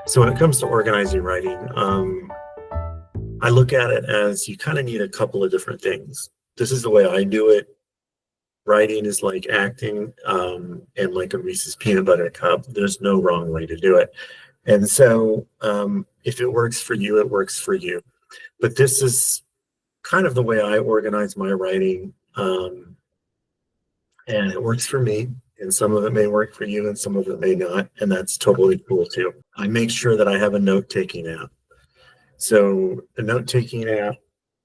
So when it comes to organizing writing, I look at it as you kind of need a couple of different things. This is the way I do it. Writing is like acting, and like a Reese's peanut butter cup. There's no wrong way to do it. And so if it works for you, it works for you. But this is kind of the way I organize my writing. And it works for me. And some of it may work for you and some of it may not. And that's totally cool too. I make sure that I have a note taking app. So a note taking app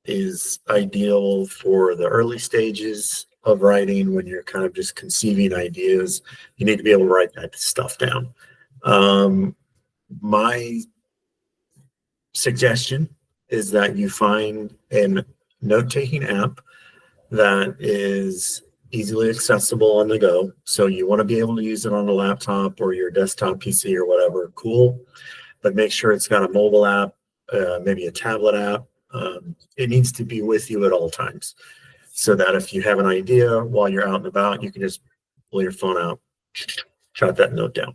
is ideal for the early stages of writing when you're kind of just conceiving ideas. You need to be able to write that stuff down. My suggestion is that you find a note taking app that is easily accessible on the go. So you want to be able to use it on a laptop or your desktop PC or whatever, cool. But make sure it's got a mobile app, maybe a tablet app. It needs to be with you at all times so that if you have an idea while you're out and about, you can just pull your phone out, jot that note down.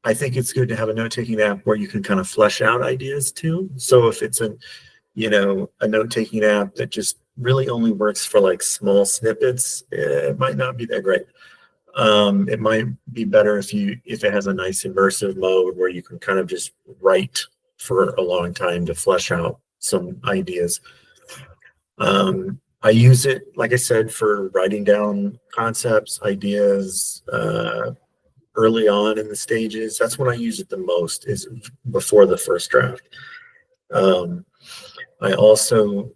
I think it's good to have a note-taking app where you can kind of flesh out ideas too. So if it's a note-taking app that just really only works for like small snippets, it might not be that great. It might be better if it has a nice immersive mode where you can kind of just write for a long time to flesh out some ideas. I use it, like I said, for writing down concepts, ideas, early on in the stages. That's when I use it the most, is before the first draft. I also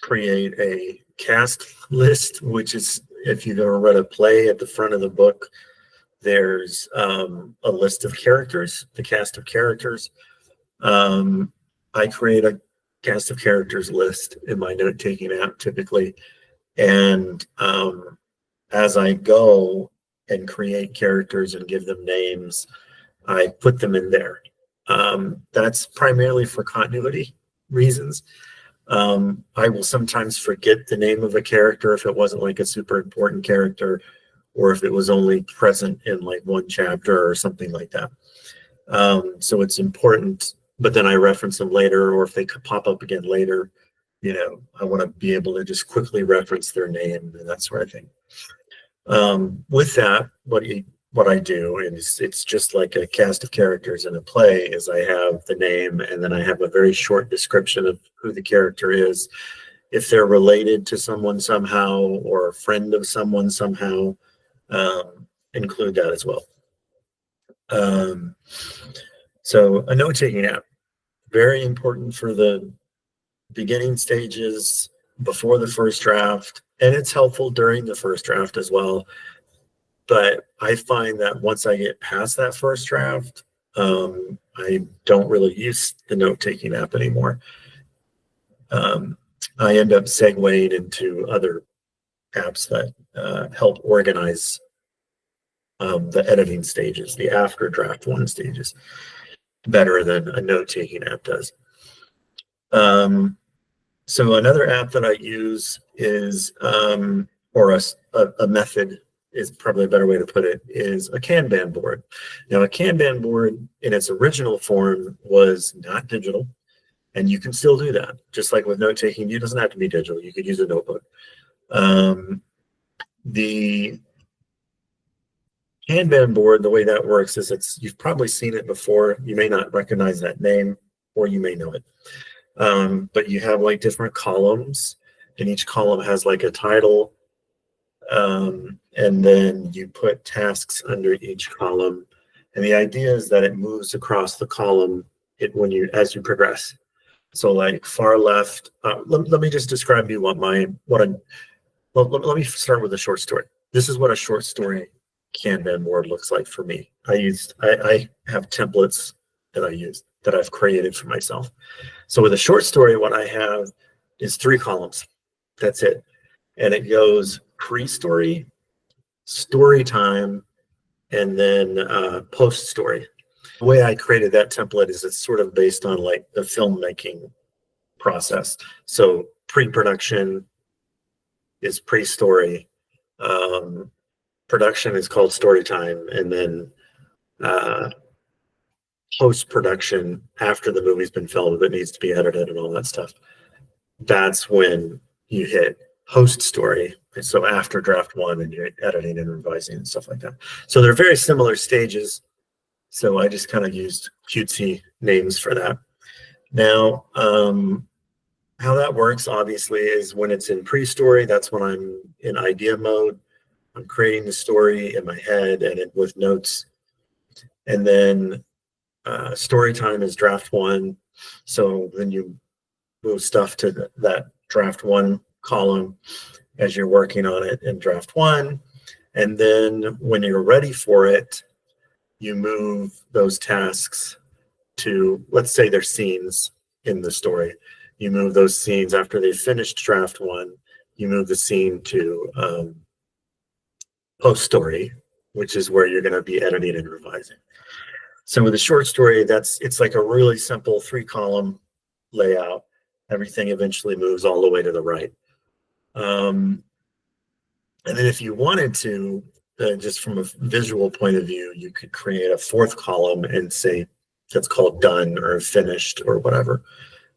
create a cast list, which is, if you've ever read a play, at the front of the book, there's a list of characters, the cast of characters. I create a cast of characters list in my note-taking app typically. And as I go and create characters and give them names, I put them in there. That's primarily for continuity reasons. I will sometimes forget the name of a character if it wasn't like a super important character, or if it was only present in like one chapter or something like that. So it's important, but then I reference them later, or if they could pop up again later, I want to be able to just quickly reference their name and that sort of thing. With that, what I do, and it's just like a cast of characters in a play, is I have the name and then I have a very short description of who the character is. If they're related to someone somehow or a friend of someone somehow, include that as well. So a note-taking app, very important for the beginning stages before the first draft, and it's helpful during the first draft as well. But I find that once I get past that first draft, I don't really use the note-taking app anymore. I end up segueing into other apps that help organize the editing stages, the after draft one stages, better than a note-taking app does. So another app that I use is, or a method is probably a better way to put it, is a Kanban board. Now, a Kanban board in its original form was not digital, and you can still do that. Just like with note-taking, it doesn't have to be digital. You could use a notebook. The Kanban board, the way that works is you've probably seen it before. You may not recognize that name, or you may know it. But you have like different columns, and each column has like a title. And then you put tasks under each column. And the idea is that it moves across the column as you progress. So like far left, let me just describe to you let me start with a short story. This is what a short story Kanban board looks like for me. I have templates that I use that I've created for myself. So with a short story, what I have is 3 columns. That's it. And it goes pre-story, story time, and then post-story. The way I created that template is it's sort of based on like the filmmaking process. So pre-production is pre-story. production is called story time, and then post-production, after the movie's been filmed, it needs to be edited and all that stuff. That's when you hit post story. So after draft one, and you're editing and revising and stuff like that. So they're very similar stages. So I just kind of used cutesy names for that. Now, how that works, obviously, is when it's in pre-story, that's when I'm in idea mode. I'm creating the story in my head and with notes. And then story time is draft one. So then you move stuff to that draft one column as you're working on it in draft one. And then when you're ready for it, you move those tasks to, let's say they're scenes in the story. You move those scenes after they've finished draft one, you move the scene to post story, which is where you're going to be editing and revising. So with a short story, it's like a really simple 3-column layout. Everything eventually moves all the way to the right. And then if you wanted to, just from a visual point of view, you could create a 4th column and say that's called done or finished or whatever,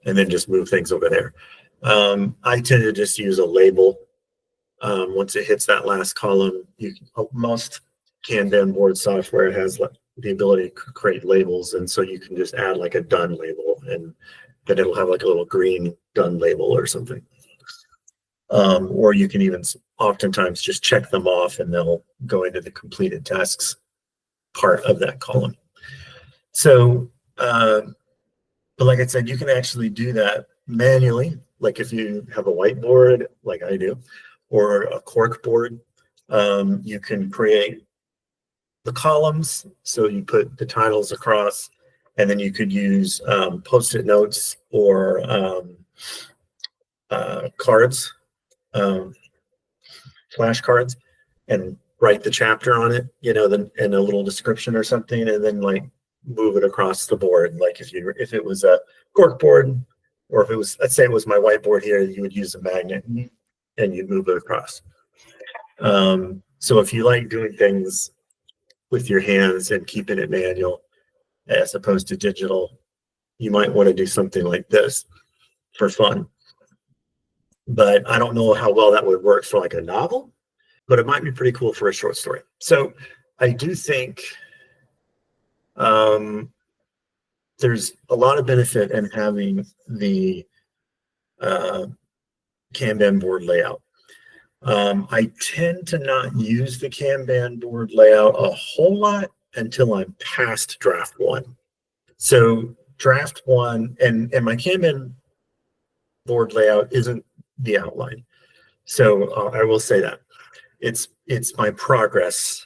and then just move things over there. I tend to just use a label. Once it hits that last column, most Kanban board software has the ability to create labels, and so you can just add like a done label, and then it'll have like a little green done label or something. Or you can even oftentimes just check them off and they'll go into the completed tasks part of that column. So, but like I said, you can actually do that manually. Like if you have a whiteboard, like I do, or a cork board, you can create the columns. So you put the titles across, and then you could use Post-it notes or cards, flashcards, and write the chapter on it, then and a little description or something, and then like move it across the board. Like if it was a cork board, or if it was, let's say it was my whiteboard here, you would use a magnet and you'd move it across. So if you like doing things with your hands and keeping it manual as opposed to digital, you might want to do something like this for fun. But I don't know how well that would work for like a novel, but it might be pretty cool for a short story. So I do think there's a lot of benefit in having the Kanban board layout. I tend to not use the Kanban board layout a whole lot until I'm past draft one. So draft one, and my Kanban board layout isn't the outline. So I will say that it's my progress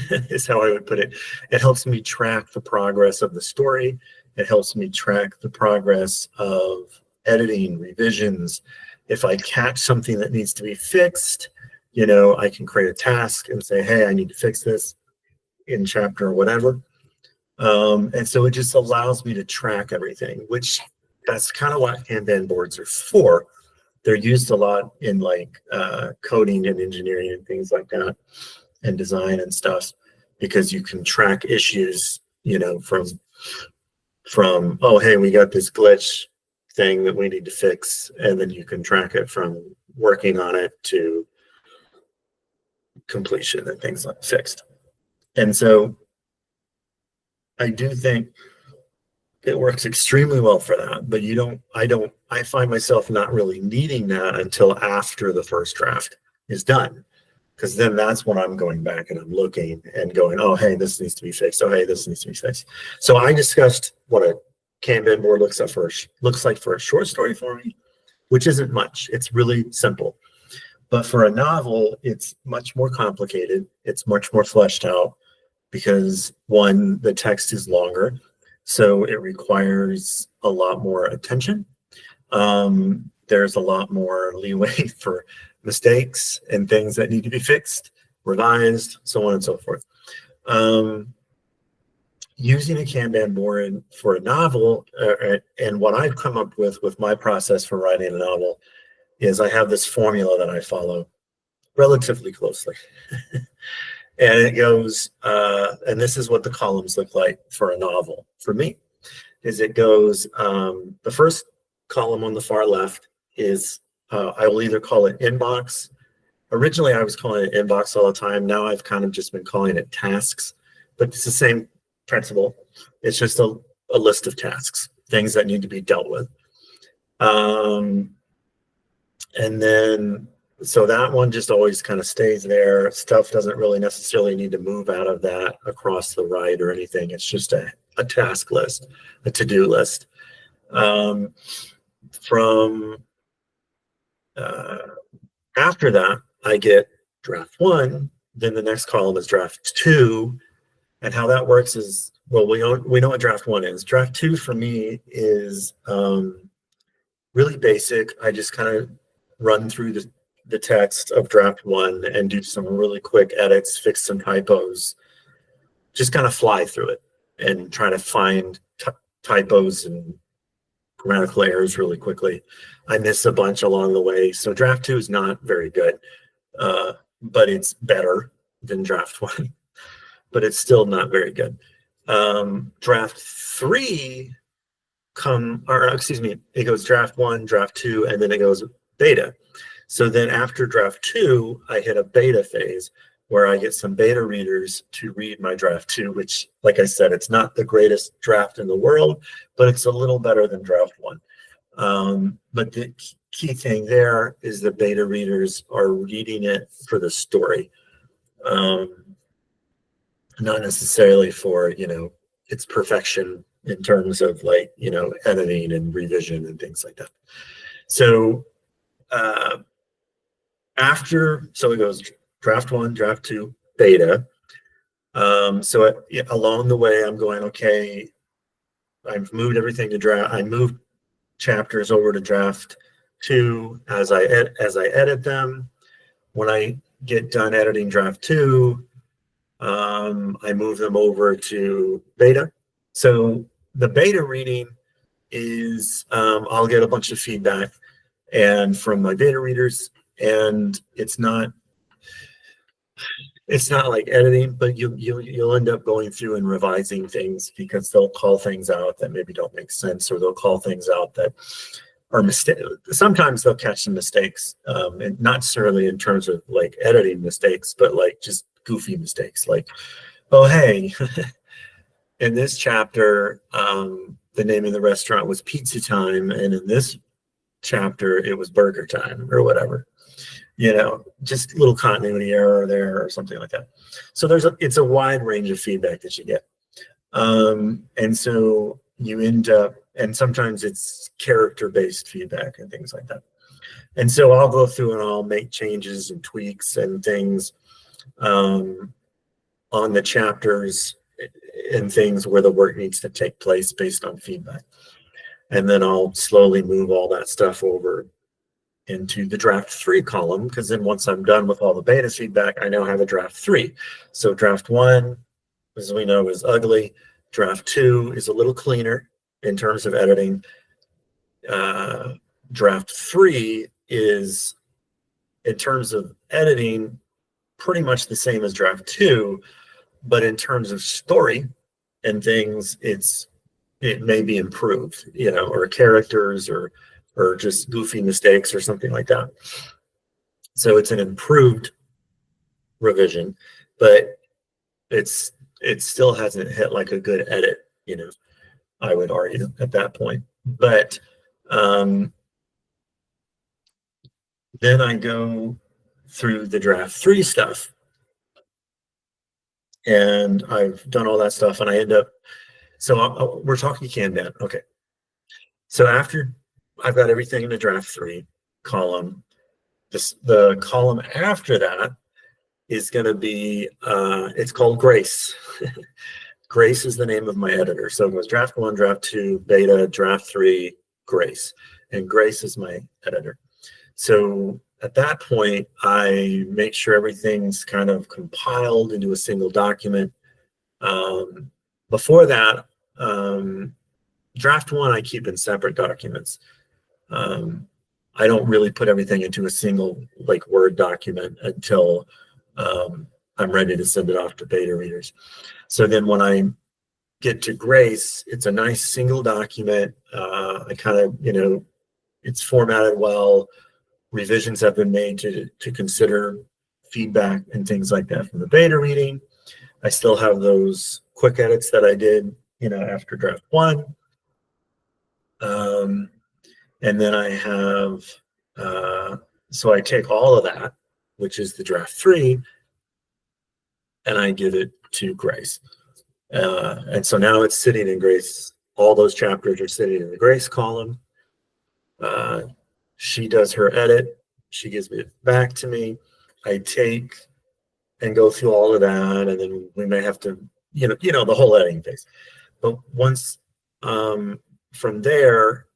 is how I would put it. It helps me track the progress of the story. It helps me track the progress of editing, revisions. If I catch something that needs to be fixed, I can create a task and say, hey, I need to fix this in chapter or whatever. And so it just allows me to track everything, which that's kind of what Kanban boards are for. They're used a lot in like coding and engineering and things like that, and design and stuff, because you can track issues, from oh, hey, we got this glitch thing that we need to fix, and then you can track it from working on it to completion and things like fixed. And so I do think it works extremely well for that, but I find myself not really needing that until after the first draft is done, because then that's when I'm going back and I'm looking and going, oh, hey, this needs to be fixed. Oh, hey, this needs to be fixed. So I discussed what a Kanban board looks like for a short story for me, which isn't much. It's really simple. But for a novel, it's much more complicated. It's much more fleshed out because, one, the text is longer, so it requires a lot more attention. There's a lot more leeway for mistakes and things that need to be fixed, revised, so on and so forth. Using a Kanban board for a novel, and what I've come up with my process for writing a novel, is I have this formula that I follow relatively closely. And it goes, and this is what the columns look like for a novel. For me, is it goes, the first column on the far left is, I will either call it inbox. Originally, I was calling it inbox all the time. Now I've kind of just been calling it tasks, but it's the same principle. It's just a list of tasks, things that need to be dealt with. And then, so that one just always kind of stays there. Stuff doesn't really necessarily need to move out of that across the right or anything. It's just a task list, a to-do list. From after that, I get draft 1, then the next column is draft 2. And how that works is, well, we know what draft 1 is. Draft 2 for me is really basic. I just kind of run through the text of draft 1 and do some really quick edits, fix some typos, just kind of fly through it and try to find typos and grammatical errors really quickly. I miss a bunch along the way. So draft 2 is not very good, but it's better than draft 1, but it's still not very good. Draft 3 it goes draft 1, draft 2, and then it goes beta. So then after draft 2, I hit a beta phase where I get some beta readers to read my draft 2, which, like I said, it's not the greatest draft in the world, but it's a little better than draft 1. But the key thing there is the beta readers are reading it for the story, not necessarily for, its perfection in terms of editing and revision and things like that. So so it goes draft 1, draft 2, beta. Along the way, I'm going, okay, I've moved everything to draft. I moved chapters over to draft 2 as I edit them. When I get done editing draft 2, I move them over to beta. So the beta reading is, I'll get a bunch of feedback and from my beta readers, and it's not like editing, but you'll end up going through and revising things because they'll call things out that maybe don't make sense, or they'll call things out that are mistakes. Sometimes they'll catch some mistakes, and not necessarily in terms of like editing mistakes, but like just goofy mistakes, like, oh hey, in this chapter, the name of the restaurant was Pizza Time, and in this chapter it was Burger Time or whatever. Just a little continuity error there or something like that. So it's a wide range of feedback that you get. And so you end up, and sometimes it's character-based feedback and things like that. And so I'll go through and I'll make changes and tweaks and things on the chapters and things where the work needs to take place based on feedback. And then I'll slowly move all that stuff over into the draft 3 column, because then once I'm done with all the beta feedback, I now have a draft 3. So draft 1, as we know, is ugly. Draft 2 is a little cleaner in terms of editing. Draft 3 is, in terms of editing, pretty much the same as draft 2, but in terms of story and things, it may be improved, or characters or just goofy mistakes or something like that. So it's an improved revision, but it still hasn't hit like a good edit, I would argue at that point. But then I go through the draft 3 stuff, and I've done all that stuff, and I end up, so we're talking Kanban. Okay. So after I've got everything in the draft 3 column, the column after that is going to be, it's called Grace. Grace is the name of my editor. So it goes draft 1, draft 2, beta, draft 3, Grace. And Grace is my editor. So at that point, I make sure everything's kind of compiled into a single document. Before that, draft 1 I keep in separate documents. I don't really put everything into a single like Word document until I'm ready to send it off to beta readers. So then when I get to Grace, it's a nice single document. I kind of, it's formatted well. Revisions have been made to consider feedback and things like that from the beta reading. I still have those quick edits that I did, after draft 1. And then I have, so I take all of that, which is the draft 3, and I give it to Grace. And so now it's sitting in Grace. All those chapters are sitting in the Grace column. She does her edit. She gives it back to me. I take and go through all of that, and then we may have to, the whole editing phase. But once from there,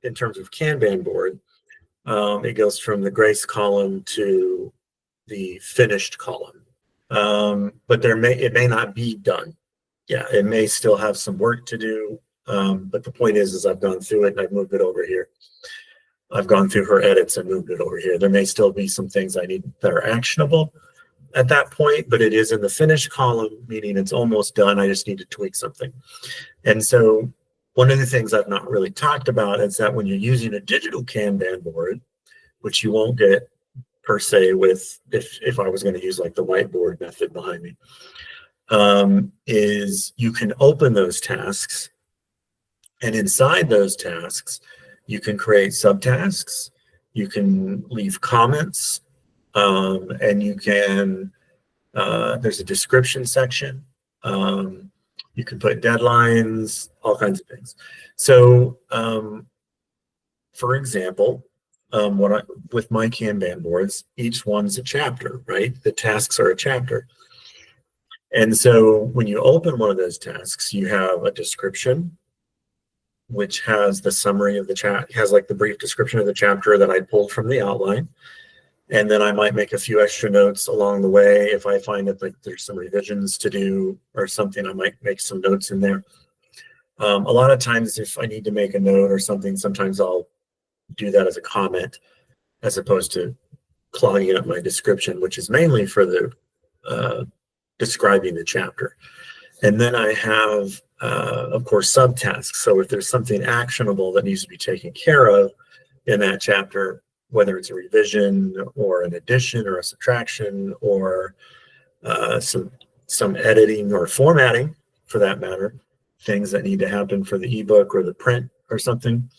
in terms of Kanban board, it goes from the Grace column to the finished column. But it may not be done. Yeah, it may still have some work to do. But the point is I've gone through it and I've moved it over here. I've gone through her edits and moved it over here. There may still be some things I need that are actionable at that point, but it is in the finished column, meaning it's almost done. I just need to tweak something. And so one of the things I've not really talked about is that when you're using a digital Kanban board, which you won't get per se with if I was going to use like the whiteboard method behind me, is you can open those tasks, and inside those tasks, you can create subtasks, you can leave comments, and you can, there's a description section. You can put deadlines, all kinds of things. So, for example, with my Kanban boards, each one's a chapter, right? The tasks are a chapter. And so when you open one of those tasks, you have a description, which has the summary of the chat, has like the brief description of the chapter that I pulled from the outline. And then I might make a few extra notes along the way. If I find that like there's some revisions to do or something, I might make some notes in there. A lot of times if I need to make a note or something, sometimes I'll do that as a comment as opposed to clogging up my description, which is mainly for the describing the chapter. And then I have, of course, subtasks. So if there's something actionable that needs to be taken care of in that chapter, whether it's a revision or an addition or a subtraction or some editing or formatting, for that matter, things that need to happen for the ebook or the print or something,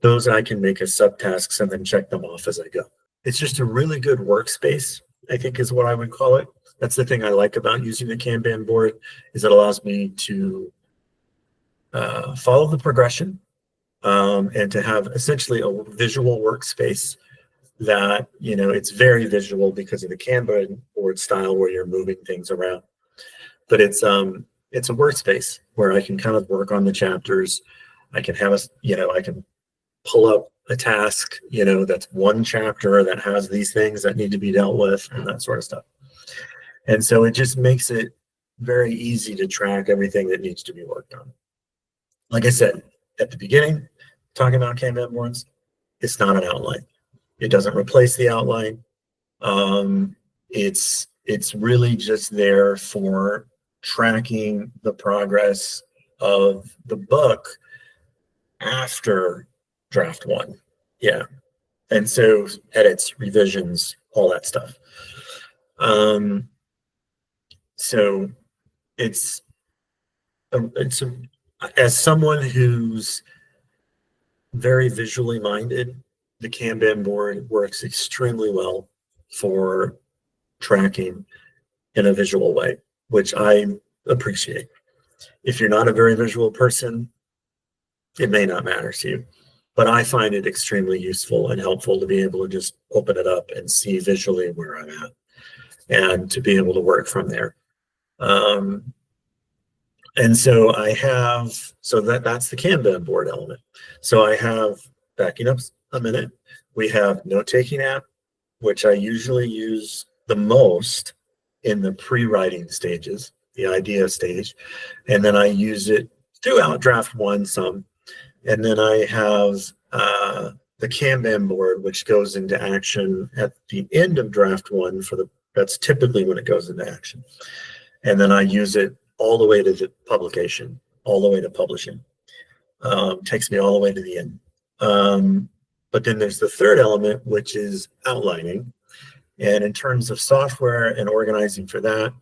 those I can make as subtasks and then check them off as I go. It's just a really good workspace, I think is what I would call it. That's the thing I like about using the Kanban board, is it allows me to follow the progression and to have essentially a visual workspace that, it's very visual because of the Kanban board style where you're moving things around. But it's a workspace where I can kind of work on the chapters. I can have I can pull up a task, that's one chapter that has these things that need to be dealt with and that sort of stuff. And so it just makes it very easy to track everything that needs to be worked on. Like I said at the beginning, talking about Kanban boards, it's not an outline. It doesn't replace the outline. It's really just there for tracking the progress of the book after draft 1. Yeah. And so edits, revisions, all that stuff. So as someone who's very visually minded, the Kanban board works extremely well for tracking in a visual way, which I appreciate. If you're not a very visual person, it may not matter to you, but I find it extremely useful and helpful to be able to just open it up and see visually where I'm at and to be able to work from there. And so that's the Kanban board element. So I have, backing up a minute, we have note-taking app, which I usually use the most in the pre-writing stages, the idea stage. And then I use it throughout draft 1 some. And then I have the Kanban board, which goes into action at the end of draft 1 for the That's typically when it goes into action. And then I use it all the way to the publication, all the way to publishing. Takes me all the way to the end. But then there's the third element, which is outlining. And in terms of software and organizing for that,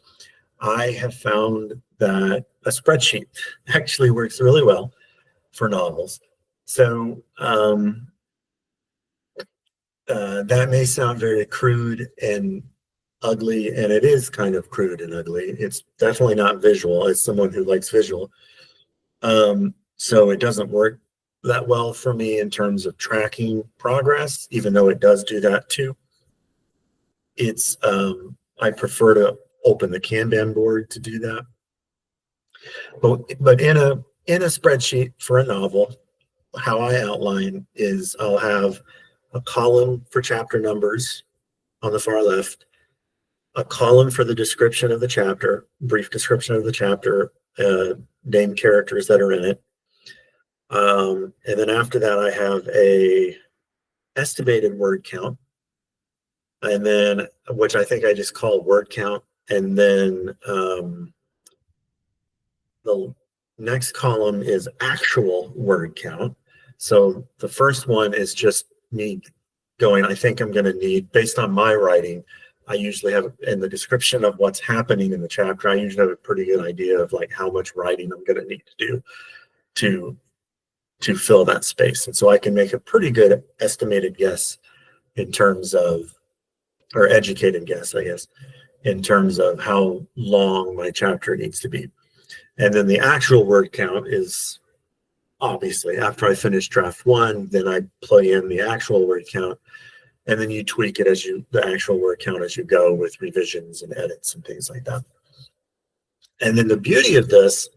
I have found that a spreadsheet actually works really well for novels. So that may sound very crude and ugly, and it is kind of crude and ugly. It's definitely not visual, as someone who likes visual. So it doesn't work that well for me in terms of tracking progress, even though it does do that too. It's I prefer to open the Kanban board to do that. But in a spreadsheet for a novel, how I outline is I'll have a column for chapter numbers on the far left, a column for the description of the chapter, brief description of the chapter, name characters that are in it. And then after that, I have a estimated word count, and then, which I think I just call word count. And then the next column is actual word count. So the first one is just me going, I think I'm going to need, based on my writing, I usually have in the description of what's happening in the chapter, I usually have a pretty good idea of like how much writing I'm going to need to do to fill that space. And so I can make a pretty good estimated guess in terms of, or educated guess, I guess, in terms of how long my chapter needs to be. And then the actual word count is obviously after I finish draft one, then I plug in the actual word count, and then you tweak it as the actual word count as you go with revisions and edits and things like that. And then the beauty of this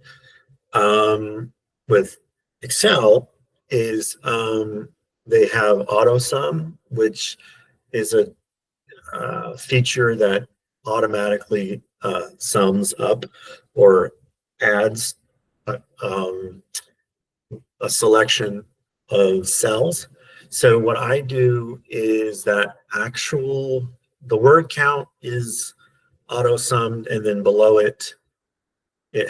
with Excel is they have auto sum, which is a feature that automatically sums up or adds a selection of cells. So what I do is that the word count is auto summed, and then below it, it'll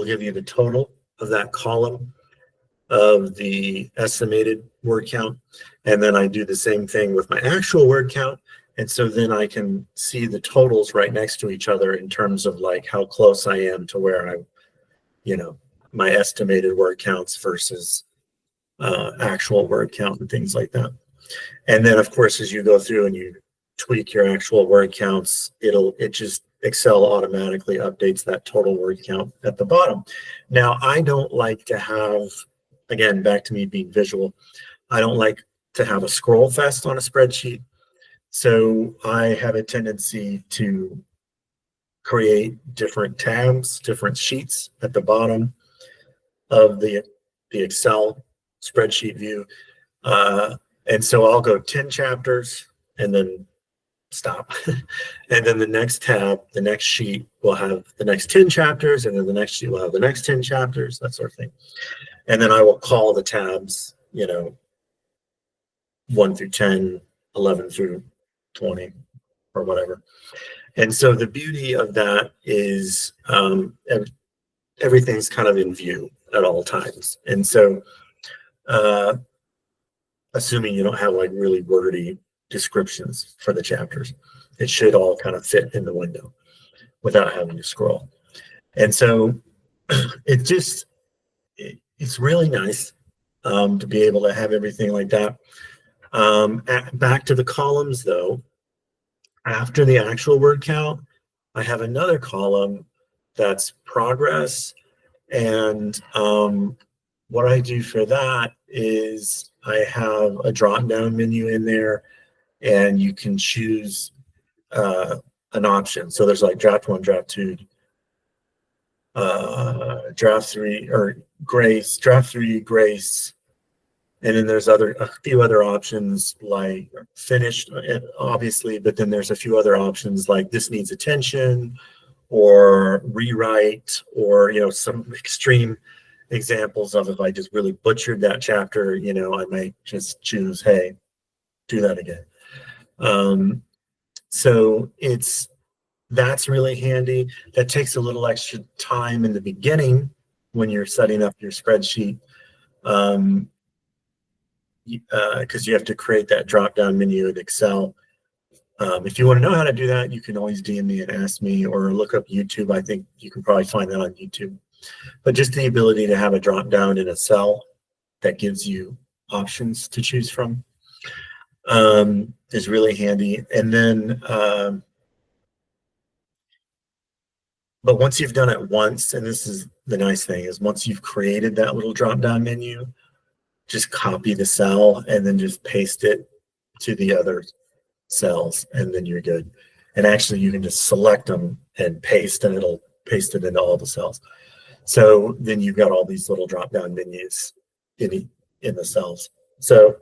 give you the total of that column of the estimated word count. And then I do the same thing with my actual word count. And so then I can see the totals right next to each other in terms of like how close I am to where my estimated word counts versus actual word count and things like that. And then of course, as you go through and you tweak your actual word counts, Excel automatically updates that total word count at the bottom. Now, I don't like to have, again, back to me being visual, I don't like to have a scroll fest on a spreadsheet. So I have a tendency to create different tabs, different sheets at the bottom of the Excel spreadsheet view. And so I'll go 10 chapters and then stop. And then the next tab, the next sheet will have the next 10 chapters, and then the next sheet will have the next 10 chapters, that sort of thing. And then I will call the tabs, 1 through 10, 11 through 20, or whatever. And so the beauty of that is everything's kind of in view at all times. And so assuming you don't have like really wordy descriptions for the chapters, it should all kind of fit in the window without having to scroll. And so it's really nice to be able to have everything like that. Back to the columns though, after the actual word count, I have another column that's progress. And what I do for that is I have a drop-down menu in there, and you can choose an option. So there's like draft 1, draft 2, draft 3, or grace, draft 3, grace. And then there's a few other options like finished, obviously, but then there's a few other options like this needs attention, or rewrite, or some extreme examples of if I just really butchered that chapter, I might just choose, hey, do that again. So that's really handy. That takes a little extra time in the beginning when you're setting up your spreadsheet, because you have to create that drop-down menu in Excel. If you want to know how to do that, you can always DM me and ask me, or look up YouTube. I think you can probably find that on YouTube. But just the ability to have a drop-down in a cell that gives you options to choose from is really handy. And then, but once you've done it once, and this is the nice thing, is once you've created that little drop-down menu, just copy the cell and then just paste it to the other cells, and then you're good. And actually, you can just select them and paste, and it'll paste it into all the cells. So then you've got all these little drop-down menus in the cells. So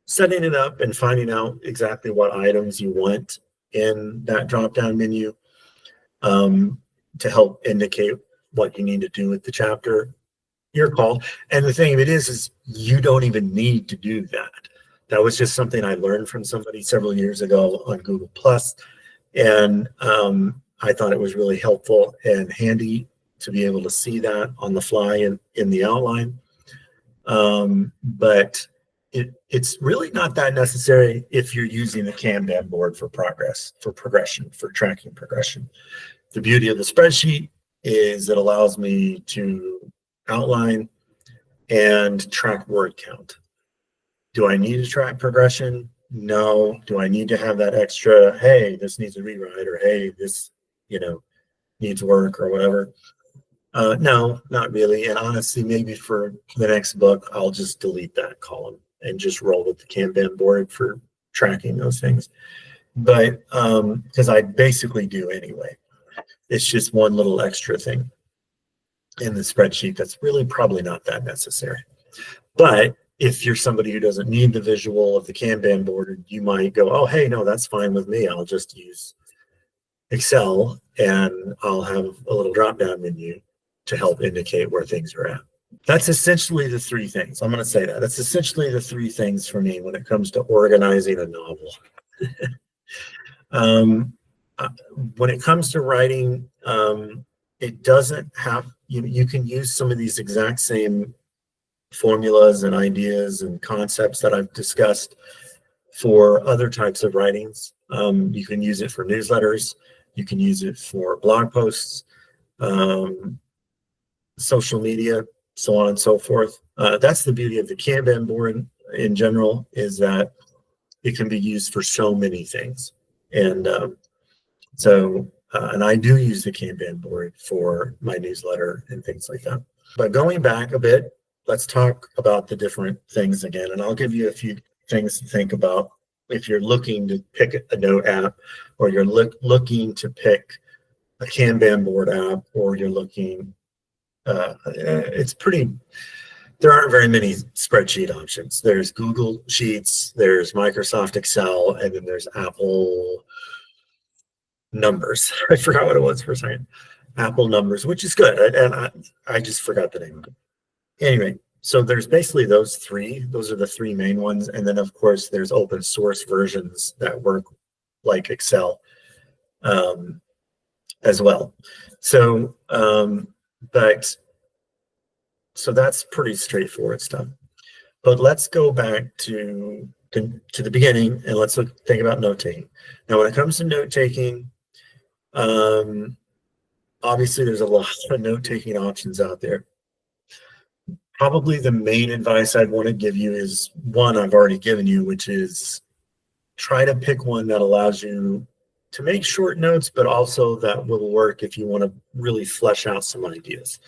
setting it up and finding out exactly what items you want in that drop-down menu to help indicate what you need to do with the chapter, your call. And the thing of it is you don't even need to do that. That was just something I learned from somebody several years ago on Google Plus, and I thought it was really helpful and handy to be able to see that on the fly in the outline. But it's really not that necessary if you're using the Kanban board for progression, for tracking progression. The beauty of the spreadsheet is it allows me to outline and track word count. Do I need to track progression? No. Do I need to have that extra, hey, this needs a rewrite, or hey, this, needs work, or whatever? No, not really. And honestly, maybe for the next book, I'll just delete that column and just roll with the Kanban board for tracking those things. But because I basically do anyway. It's just one little extra thing in the spreadsheet that's really probably not that necessary. But if you're somebody who doesn't need the visual of the Kanban board, you might go, oh, hey, no, that's fine with me. I'll just use Excel and I'll have a little drop-down menu to help indicate where things are at. That's essentially the three things. I'm going to say that. That's essentially the three things for me when it comes to organizing a novel. When it comes to writing, it doesn't have, you can use some of these exact same formulas and ideas and concepts that I've discussed for other types of writings. You can use it for newsletters. You can use it for blog posts, social media, so on and so forth. That's the beauty of the Kanban board in general, is that it can be used for so many things. And and I do use the Kanban board for my newsletter and things like that. But going back a bit, let's talk about the different things again. And I'll give you a few things to think about if you're looking to pick a note app, or you're looking to pick a Kanban board app, or you're looking, there aren't very many spreadsheet options. There's Google Sheets, there's Microsoft Excel, and then there's Apple Numbers. I forgot what it was for a second. Apple Numbers, which is good. And I just forgot the name of it. Anyway, so there's basically those three. Those are the three main ones. And then, of course, there's open source versions that work like Excel as well. So, so that's pretty straightforward stuff. But let's go back to the beginning, and let's think about note-taking. Now, when it comes to note-taking, obviously there's a lot of note-taking options out there. Probably the main advice I'd want to give you is one I've already given you, which is try to pick one that allows you to make short notes, but also that will work if you want to really flesh out some ideas.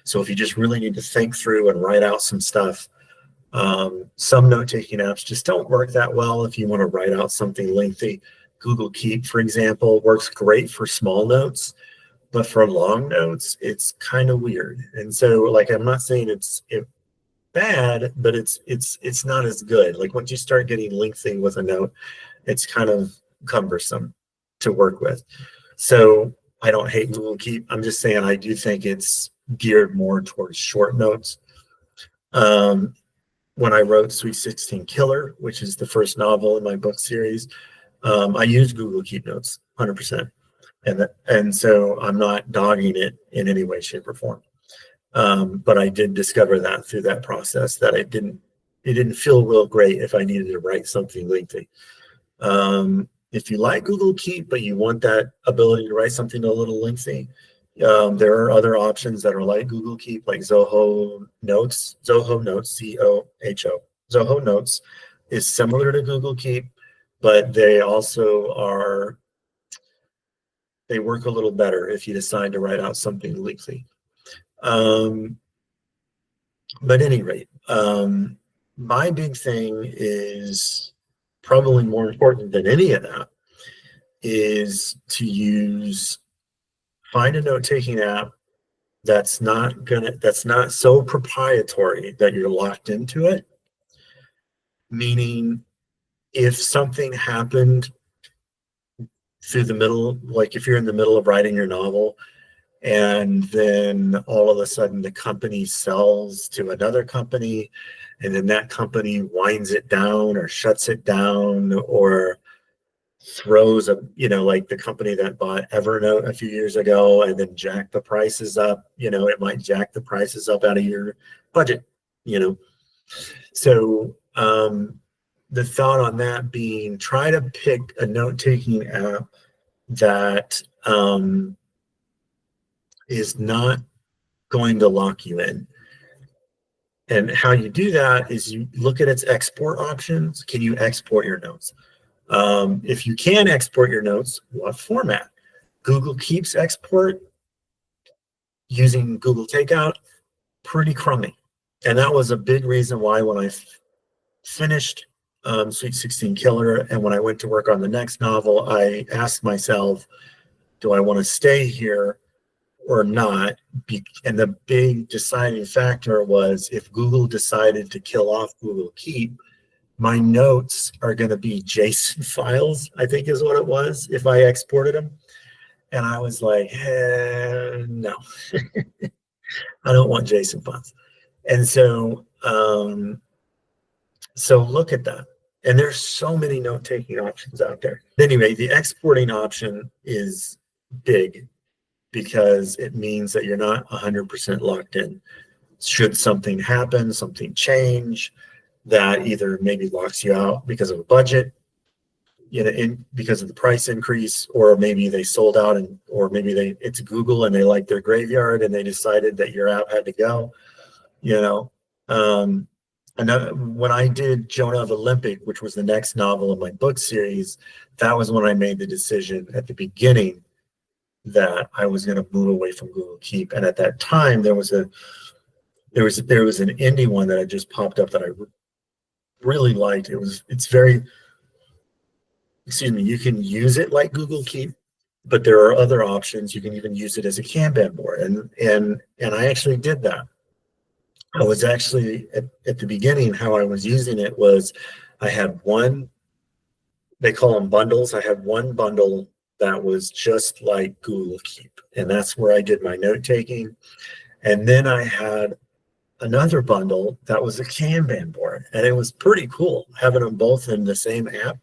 So if you just really need to think through and write out some stuff, some note-taking apps just don't work that well if you want to write out something lengthy. Google Keep, for example, works great for small notes, but for long notes, it's kind of weird. And so, like, I'm not saying it's bad, but it's not as good. Like, once you start getting lengthy with a note, it's kind of cumbersome to work with. So I don't hate Google Keep. I'm just saying I do think it's geared more towards short notes. When I wrote Sweet 16 Killer, which is the first novel in my book series, I use Google Keep Notes 100%. And so I'm not dogging it in any way, shape, or form. But I did discover that through that process that it didn't feel real great if I needed to write something lengthy. If you like Google Keep, but you want that ability to write something a little lengthy, there are other options that are like Google Keep, like Zoho Notes, Zoho Notes. Zoho Notes is similar to Google Keep, but they work a little better if you decide to write out something lengthy. But at any rate, my big thing is probably more important than any of that is to find a note-taking app that's not so proprietary that you're locked into it. Meaning, if something happened through the middle, like if you're in the middle of writing your novel and then all of a sudden the company sells to another company and then that company winds it down or shuts it down or throws like the company that bought Evernote a few years ago and then jack the prices up, it might jack the prices up out of your budget. So the thought on that being, try to pick a note-taking app that is not going to lock you in. And how you do that is you look at its export options. Can you export your notes? If you can export your notes, what format? Google Keeps export using Google Takeout, pretty crummy. And that was a big reason why when I finished Sweet 16 Killer and when I went to work on the next novel, I asked myself, do I want to stay here or not? And the big deciding factor was if Google decided to kill off Google Keep, my notes are going to be JSON files, I think is what it was, if I exported them. And I was like, no, I don't want JSON files. And so, so look at that. And there's so many note-taking options out there. Anyway, the exporting option is big because it means that you're not 100% locked in. Should something happen, something change, that either maybe locks you out because of a budget, because of the price increase, or maybe they sold out, or maybe it's Google and they like their graveyard and they decided that your app had to go. When I did Jonah of Olympic, which was the next novel in my book series, that was when I made the decision at the beginning that I was going to move away from Google Keep. And at that time, there was an indie one that had just popped up that I really liked. You can use it like Google Keep, but there are other options. You can even use it as a Kanban board. And I actually did that. I was actually at the beginning, how I was using it was I had they call them bundles. I had one bundle that was just like Google Keep, and that's where I did my note taking. And then I had another bundle that was a Kanban board, and it was pretty cool having them both in the same app.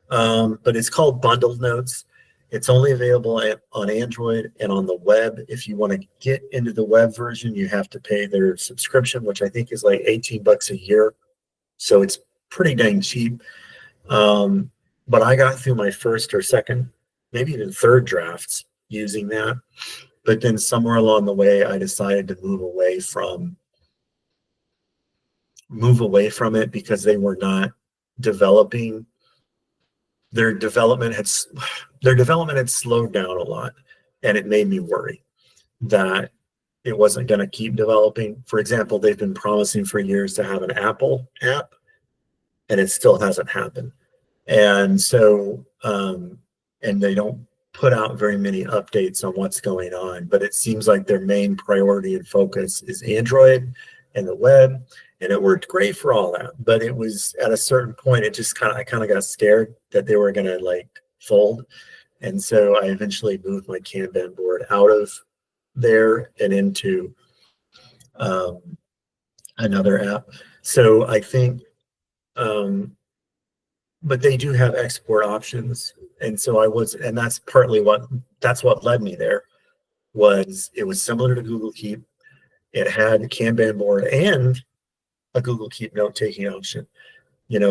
But it's called Bundled Notes. It's only available on Android and on the web. If you want to get into the web version, you have to pay their subscription, which I think is like $18 a year. So it's pretty dang cheap. But I got through my first or second, maybe even third drafts using that. But then somewhere along the way, I decided to move away from it because they were not developing. Their development had slowed down a lot, and it made me worry that it wasn't going to keep developing. For example, they've been promising for years to have an Apple app, and it still hasn't happened. And so, and they don't put out very many updates on what's going on, but it seems like their main priority and focus is Android and the web. And it worked great for all that, but it was at a certain point, I kind of got scared that they were going to fold. And so I eventually moved my Kanban board out of there and into another app. So I think but they do have export options. And so and that's what led me there, was it was similar to Google Keep. It had a Kanban board and a Google Keep note-taking option,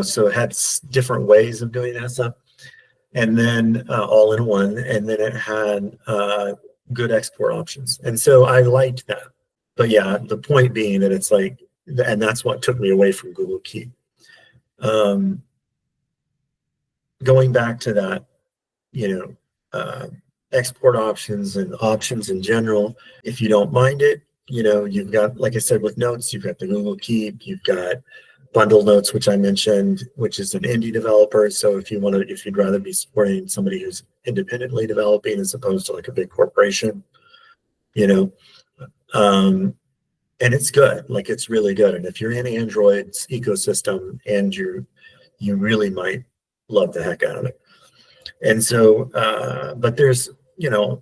so it had different ways of doing that stuff. And then all in one, and then it had good export options. And so I liked that. But yeah, the point being that it's like, and that's what took me away from Google Keep. Going back to that, export options and options in general, if you don't mind it, you've got, like I said, with notes, you've got the Google Keep, you've got Bundle Notes, which I mentioned, which is an indie developer. So if you'd rather be supporting somebody who's independently developing as opposed to like a big corporation, and it's good, like it's really good. And if you're in Android's ecosystem, and you really might love the heck out of it. And so, but there's,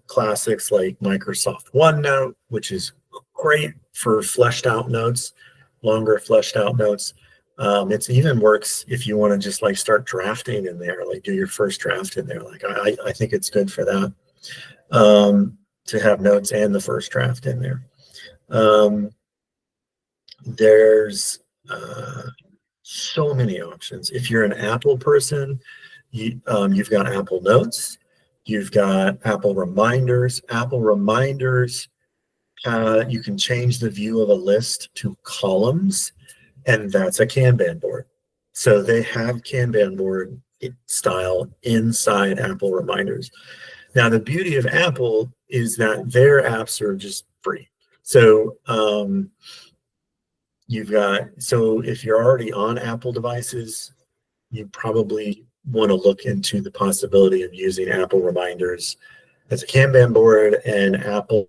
classics like Microsoft OneNote, which is great for fleshed out notes, longer fleshed out notes. It even works if you want to just like start drafting in there, like do your first draft in there. Like I think it's good for that, to have notes and the first draft in there. There's so many options. If you're an Apple person, you've got Apple Notes, you've got Apple Reminders. Apple Reminders, you can change the view of a list to columns, and that's a Kanban board. So they have Kanban board style inside Apple Reminders. Now, the beauty of Apple is that their apps are just free. So if you're already on Apple devices, you probably want to look into the possibility of using Apple Reminders as a Kanban board and Apple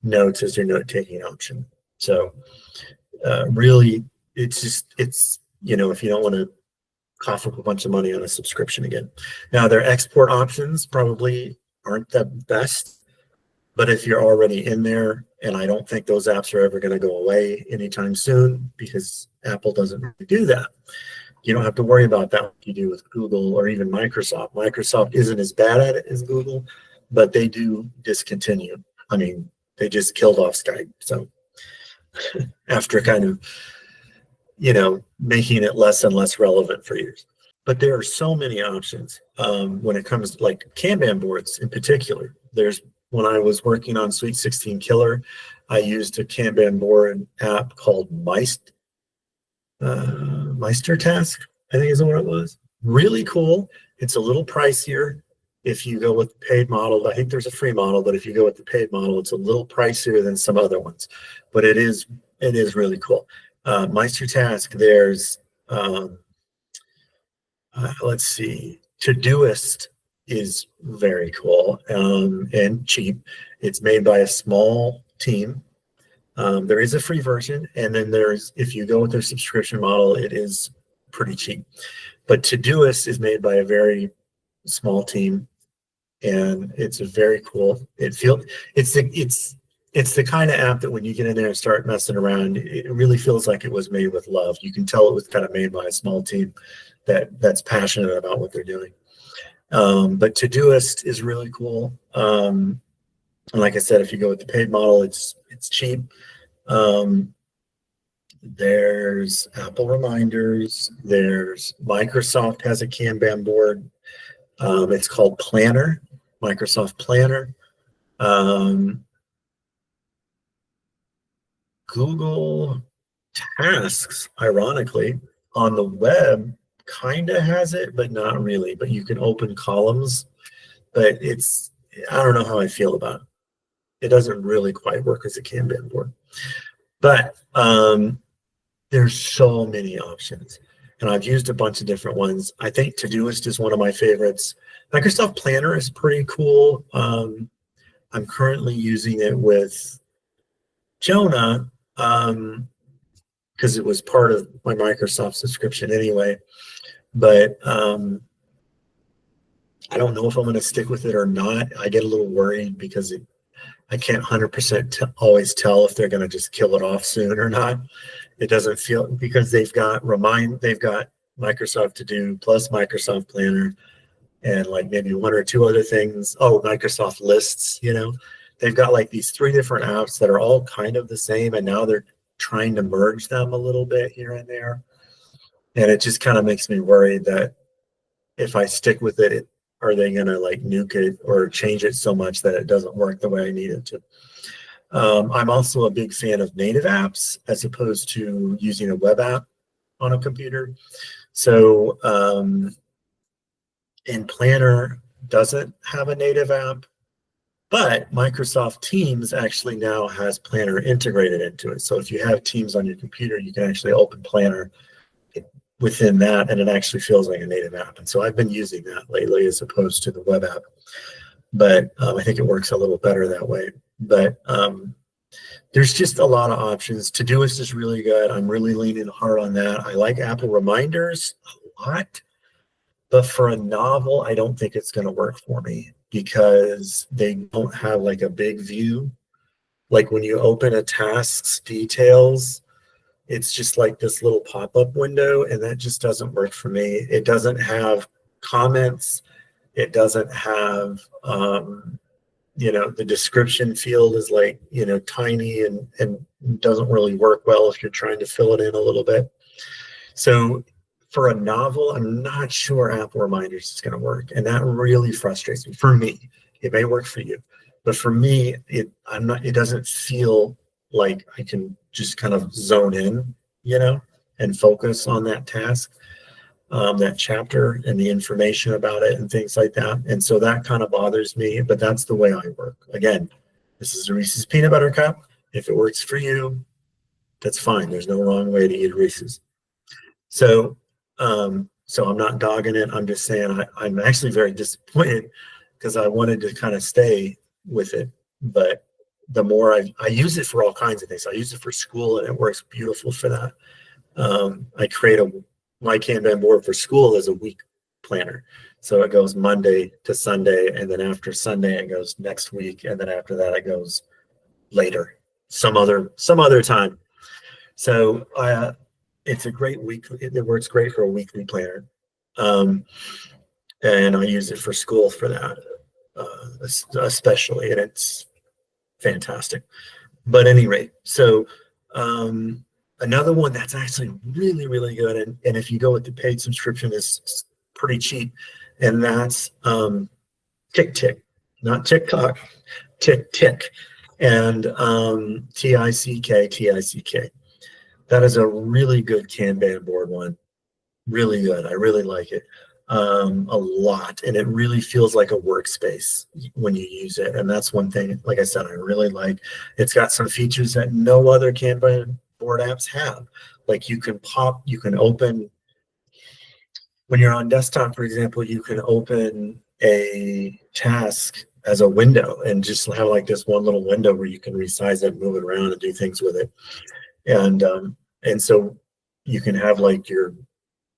Notes as your note-taking option. So really, it's if you don't want to cough up a bunch of money on a subscription again. Now, their export options probably aren't the best, but if you're already in there, and I don't think those apps are ever going to go away anytime soon, because Apple doesn't really do that. You don't have to worry about that like you do with Google or even Microsoft. Microsoft isn't as bad at it as Google, but they do discontinue. I mean, they just killed off Skype. So after kind of, making it less and less relevant for years. But there are so many options when it comes to like Kanban boards in particular. When I was working on Sweet 16 Killer, I used a Kanban board app called Meister Task, I think is what it was. Really cool. It's a little pricier if you go with the paid model. I think there's a free model, but if you go with the paid model, it's a little pricier than some other ones. But it is really cool. Meister Task, there's let's see, Todoist is very cool and cheap. It's made by a small team. There is a free version, and then if you go with their subscription model, it is pretty cheap. But Todoist is made by a very small team, and it's very cool. It's the kind of app that when you get in there and start messing around, it really feels like it was made with love. You can tell it was kind of made by a small team that's passionate about what they're doing. But Todoist is really cool. And like I said, if you go with the paid model, it's cheap. There's Apple Reminders. There's Microsoft has a Kanban board. It's called Planner, Microsoft Planner. Google Tasks, ironically, on the web kind of has it, but not really. But you can open columns, but I don't know how I feel about it. It doesn't really quite work as a Kanban board. But there's so many options, and I've used a bunch of different ones. I think Todoist is one of my favorites. Microsoft Planner is pretty cool. I'm currently using it with Jonah because it was part of my Microsoft subscription anyway. But I don't know if I'm going to stick with it or not. I get a little worried because I can't 100% always tell if they're going to just kill it off soon or not. It doesn't feel, because they've got Microsoft To Do plus Microsoft Planner, and like maybe one or two other things. Oh, Microsoft Lists, they've got like these three different apps that are all kind of the same, and now they're trying to merge them a little bit here and there. And it just kind of makes me worried that if I stick with it, are they going to like nuke it or change it so much that it doesn't work the way I need it to? I'm also a big fan of native apps as opposed to using a web app on a computer. So, and Planner doesn't have a native app, but Microsoft Teams actually now has Planner integrated into it. So if you have Teams on your computer, you can actually open Planner within that, and it actually feels like a native app. And so I've been using that lately as opposed to the web app. But I think it works a little better that way. But there's just a lot of options. Todoist is really good. I'm really leaning hard on that. I like Apple Reminders a lot. But for a novel, I don't think it's going to work for me because they don't have like a big view. Like when you open a task's details, it's just like this little pop-up window, and that just doesn't work for me. It doesn't have comments. It doesn't have, the description field is like, tiny and doesn't really work well if you're trying to fill it in a little bit. So for a novel, I'm not sure Apple Reminders is going to work, and that really frustrates me. For me, it may work for you, but for me, it doesn't feel like I can just kind of zone in, and focus on that task, that chapter and the information about it and things like that. And so that kind of bothers me, but that's the way I work. Again, this is a Reese's peanut butter cup. If it works for you, that's fine. There's no wrong way to eat Reese's. So I'm not dogging it. I'm just saying I'm actually very disappointed because I wanted to kind of stay with it. But the more I use it for all kinds of things. I use it for school, and it works beautiful for that. I create my Kanban board for school as a week planner. So it goes Monday to Sunday, and then after Sunday it goes next week, and then after that it goes later, some other time. So it's a great week. It works great for a weekly planner. And I use it for school for that, especially, and it's fantastic. But at any rate, so another one that's actually really, really good, and if you go with the paid subscription, is pretty cheap, and that's Tick, not TikTok, Tick, and Tick. That is a really good Kanban board one. Really good. I really like it a lot. And it really feels like a workspace when you use it. And that's one thing, like I said, I really like. It's got some features that no other Kanban board apps have. Like you can open, when you're on desktop, for example, you can open a task as a window and just have like this one little window where you can resize it, move it around, and do things with it. And so you can have like your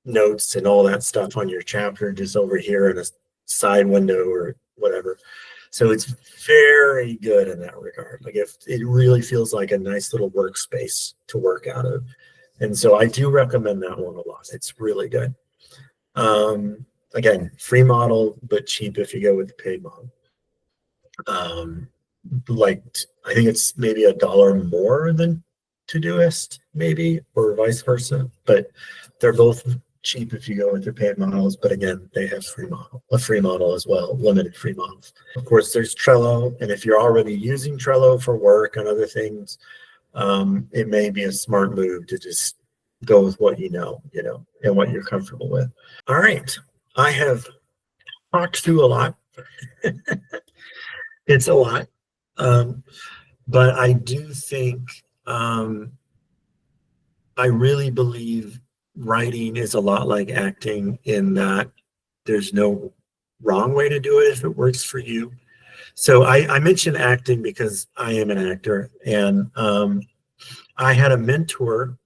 notes and all that stuff on your chapter just over here in a side window or whatever. So it's very good in that regard. Like if it really feels like a nice little workspace to work out of. And so I do recommend that one a lot. It's really good. Again, free model, but cheap if you go with the paid model. Like I think it's maybe $1 more than Todoist, maybe, or vice versa. But they're both cheap if you go with their paid models. But again, they have a free model as well, limited free models. Of course, there's Trello, and if you're already using Trello for work and other things, it may be a smart move to just go with what you know, and what you're comfortable with. All right, I have talked through a lot. It's a lot, but I do think I really believe writing is a lot like acting in that there's no wrong way to do it if it works for you. So I mentioned acting because I am an actor, and I had a mentor.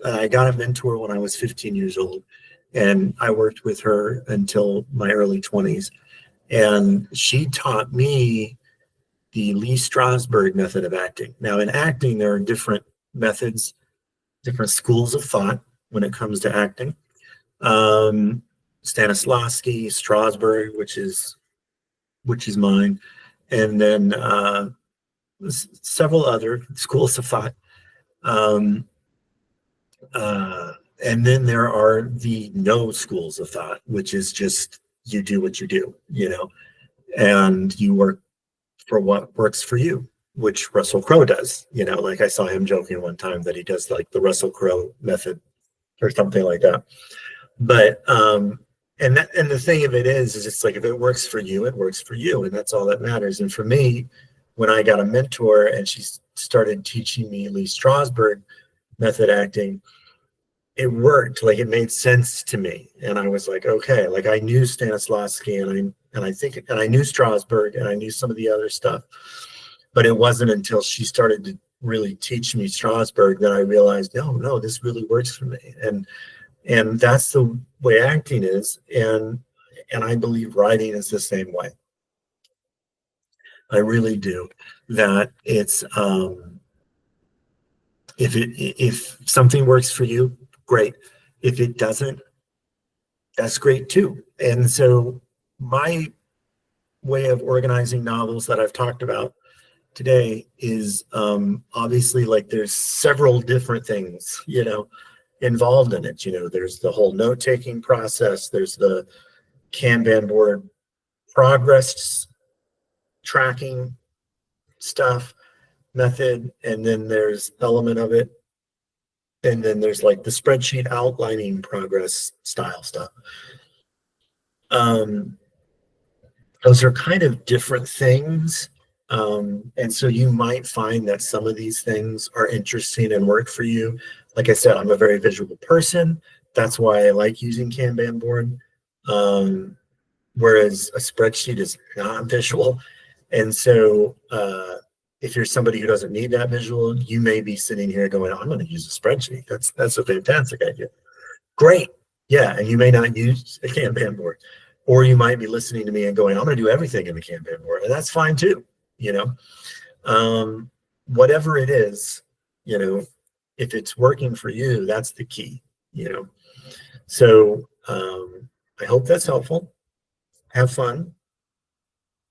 I got a mentor when I was 15 years old, and I worked with her until my early 20s. And she taught me the Lee Strasberg method of acting. Now, in acting, there are different methods, different schools of thought when it comes to acting. um, Stanislavski, Strasbourg, which is mine, and then several other schools of thought. Um, uh, and then there are the no schools of thought, which is just you do what you do, and you work for what works for you, which Russell Crowe does. Like I saw him joking one time that he does like the Russell Crowe method or something like that. But and the thing of it is it's like if it works for you, it works for you, and that's all that matters. And for me, when I got a mentor and she started teaching me Lee Strasberg method acting, it worked. Like it made sense to me, and I was like, okay, like I knew Stanislavski and I knew Strasberg and I knew some of the other stuff, but it wasn't until she started to really teach me Strasberg that I realized, no, this really works for me, and that's the way acting is, and I believe writing is the same way. I really do. That it's if something works for you, great. If it doesn't, that's great too. And so my way of organizing novels that I've talked about today is obviously like there's several different things, involved in it. There's the whole note-taking process, there's the Kanban board progress tracking stuff method, and then there's element of it, and then there's like the spreadsheet outlining progress style stuff. Those are kind of different things. And so you might find that some of these things are interesting and work for you. Like I said, I'm a very visual person. That's why I like using Kanban board. Whereas a spreadsheet is not visual. And so if you're somebody who doesn't need that visual, you may be sitting here going, I'm going to use a spreadsheet. That's a fantastic idea. Great. Yeah. And you may not use a Kanban board. Or you might be listening to me and going, I'm going to do everything in the Kanban board. And that's fine too. Whatever it is, if it's working for you, that's the key, So I hope that's helpful. Have fun.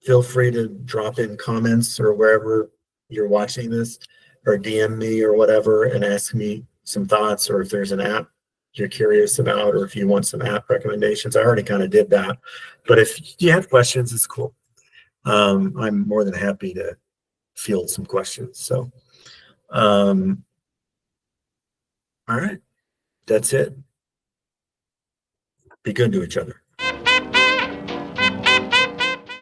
Feel free to drop in comments or wherever you're watching this, or DM me or whatever and ask me some thoughts, or if there's an app you're curious about, or if you want some app recommendations. I already kind of did that, but if you have questions, it's cool. I'm more than happy to field some questions. So, all right, that's it. Be good to each other.